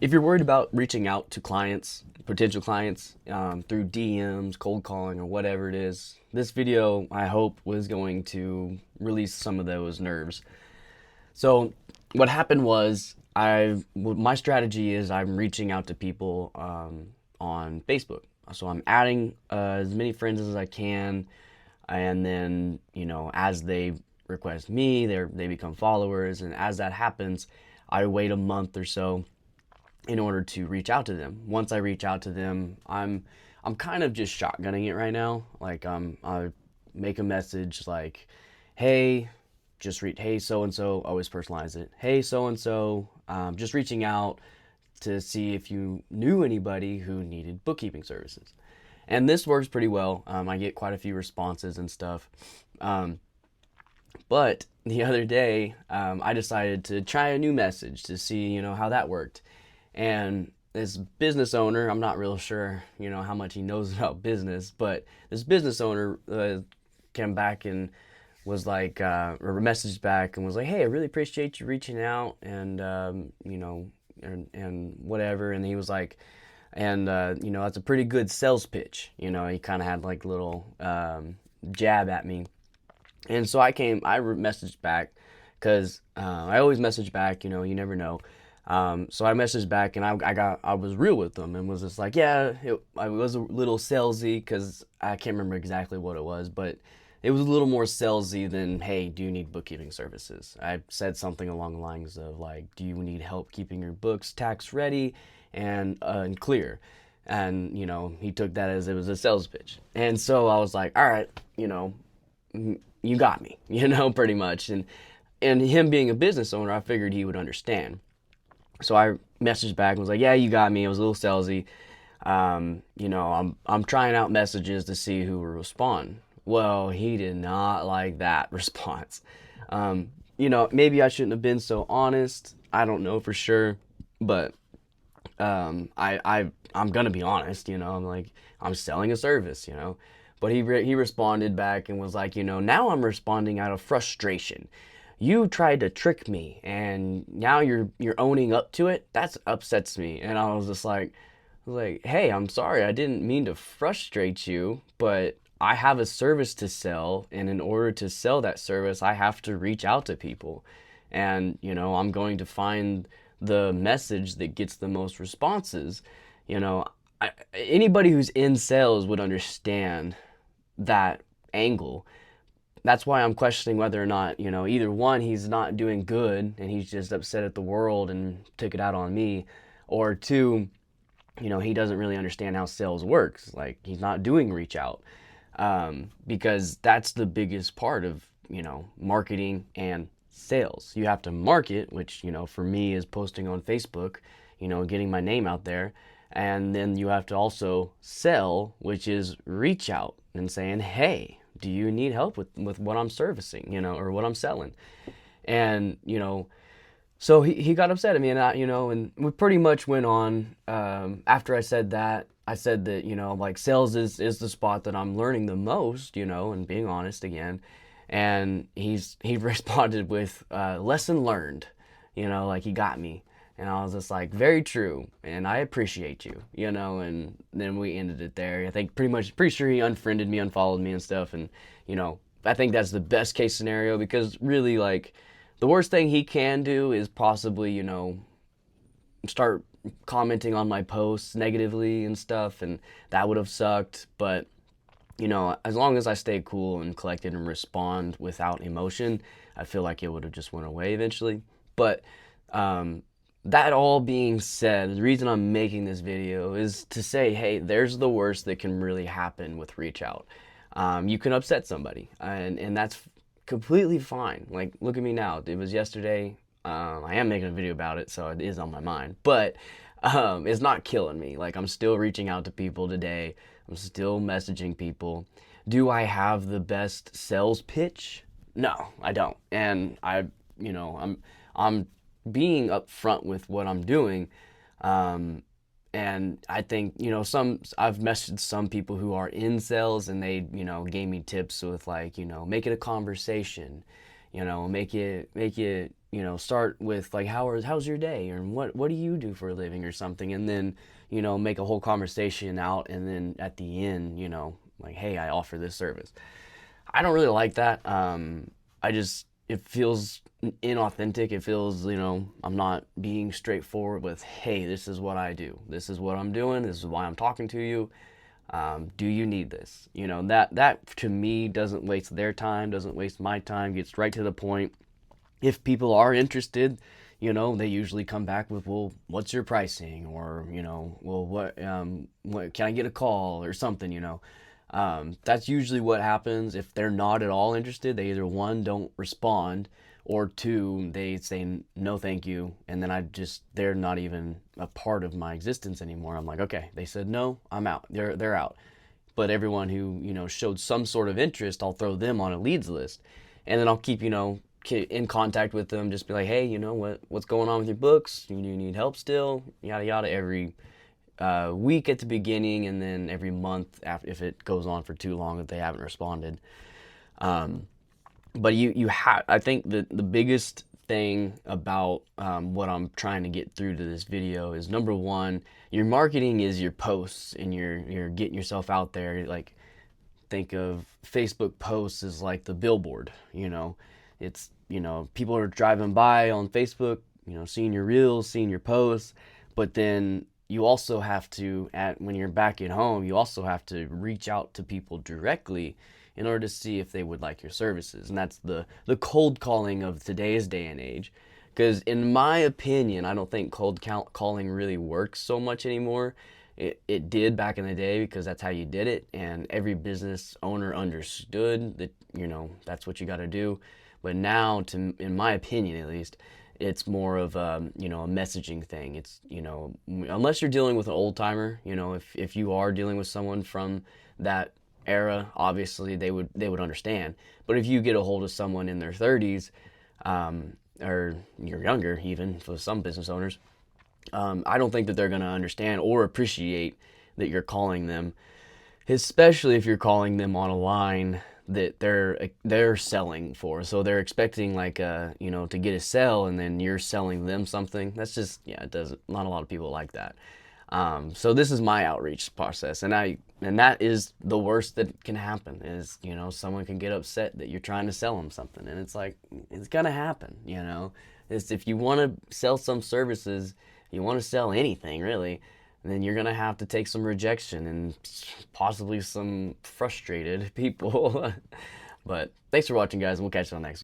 If you're worried about reaching out to clients, potential clients, through DMs, cold calling, or whatever it is, this video, I hope, was going to release some of those nerves. So, what happened was, my strategy is I'm reaching out to people on Facebook. So I'm adding as many friends as I can, and then as they request me, they become followers, and as that happens, I wait a month or so in order to reach out to them. Once I reach out to them, I'm kind of just shotgunning it right now. Like I make a message like, "Hey, just read. Hey, so and so." Always personalize it. "Hey, so and so, just reaching out to see if you knew anybody who needed bookkeeping services." And this works pretty well. I get quite a few responses and stuff. Um, but the other day, I decided to try a new message to see, how that worked. And this business owner, I'm not real sure, how much he knows about business, but this business owner came back and was like, or messaged back and was like, "Hey, I really appreciate you reaching out, and and whatever." And he was like, and that's a pretty good sales pitch. He kind of had like a little jab at me. And so I messaged back because I always message back. You never know. So I messaged back and I was real with them and was just like, yeah, I was a little salesy because I can't remember exactly what it was, but it was a little more salesy than, "Hey, do you need bookkeeping services?" I said something along the lines of like, "Do you need help keeping your books tax ready and clear?" And he took that as it was a sales pitch. And so I was like, "All right, you got me," pretty much. And him being a business owner, I figured he would understand. So I messaged back and was like, "Yeah, you got me." It was a little salesy. I'm trying out messages to see who will respond. Well, he did not like that response. Maybe I shouldn't have been so honest. I don't know for sure, but I'm gonna be honest. I'm like, I'm selling a service. But he responded back and was like, "Now I'm responding out of frustration. You tried to trick me, and now you're owning up to it. That upsets me." And I was just like, "Hey, I'm sorry. I didn't mean to frustrate you, but I have a service to sell, and in order to sell that service, I have to reach out to people. And, I'm going to find the message that gets the most responses. You know, anybody who's in sales would understand that angle. That's why I'm questioning whether or not, either one, he's not doing good and he's just upset at the world and took it out on me, or two, he doesn't really understand how sales works. Like, he's not doing reach out, because that's the biggest part of, marketing and sales. You have to market, which, for me is posting on Facebook, getting my name out there. And then you have to also sell, which is reach out and saying, "Hey, do you need help with what I'm servicing, or what I'm selling?" And, so he got upset at me, and and we pretty much went on. After I said that, like, sales is the spot that I'm learning the most, and being honest again. And he responded with, "Lesson learned," like he got me. And I was just like, "Very true, and I appreciate you," and then we ended it there. I think pretty sure he unfriended me, unfollowed me and stuff. And, I think that's the best case scenario, because really, like, the worst thing he can do is possibly, start commenting on my posts negatively and stuff, and that would have sucked. But, as long as I stay cool and collected and respond without emotion, I feel like it would have just went away eventually. But, that all being said, the reason I'm making this video is to say, hey, there's the worst that can really happen with reach out. You can upset somebody, and that's completely fine. Like, look at me now. It was yesterday. I am making a video about it, so it is on my mind. But it's not killing me. Like, I'm still reaching out to people today. I'm still messaging people. Do I have the best sales pitch? No, I don't. And I'm being upfront with what I'm doing. And I think, I've messaged some people who are in sales, and they, gave me tips with, like, make it a conversation, Make it start with like how's your day, or what do you do for a living or something, and then make a whole conversation out, and then at the end, like, hey, I offer this service. I don't really like that. I just It feels inauthentic. It feels, I'm not being straightforward with, hey, this is what I do. This is what I'm doing. This is why I'm talking to you. Do you need this? That to me doesn't waste their time, doesn't waste my time, gets right to the point. If people are interested, they usually come back with, well, what's your pricing? Or, well, what can I get a call or something, That's usually what happens. If they're not at all interested, they either one, don't respond, or two, they say no thank you, and then they're not even a part of my existence anymore. I'm like, okay, they said no, I'm out. They're out. But everyone who showed some sort of interest, I'll throw them on a leads list, and then I'll keep in contact with them. Just be like, hey, what's going on with your books? You need help still? Yada yada. Every week at the beginning, and then every month after, if it goes on for too long that they haven't responded. But I think the biggest thing about what I'm trying to get through to this video is, number one, your marketing is your posts, and you're getting yourself out there. Like, think of Facebook posts as like the billboard. It's people are driving by on Facebook, seeing your reels, seeing your posts, but then you also have to, when you're back at home, you also have to reach out to people directly in order to see if they would like your services. And that's the cold calling of today's day and age. Because in my opinion, I don't think cold calling really works so much anymore. It did back in the day, because that's how you did it, and every business owner understood that that's what you got to do. But now, in my opinion at least, it's more of a messaging thing. It's unless you're dealing with an old timer, if you are dealing with someone from that era, obviously they would understand. But if you get a hold of someone in their 30s, or you're younger, even for some business owners, I don't think that they're going to understand or appreciate that you're calling them, especially if you're calling them on a line that they're selling for. So they're expecting like to get a sell, and then you're selling them something. That's just, it doesn't, not a lot of people like that. So this is my outreach process, and that is the worst that can happen is, someone can get upset that you're trying to sell them something, and it's like, it's gonna happen. It's, if you want to sell some services, you want to sell anything really, then you're gonna have to take some rejection and possibly some frustrated people. But thanks for watching, guys, and we'll catch you on the next one.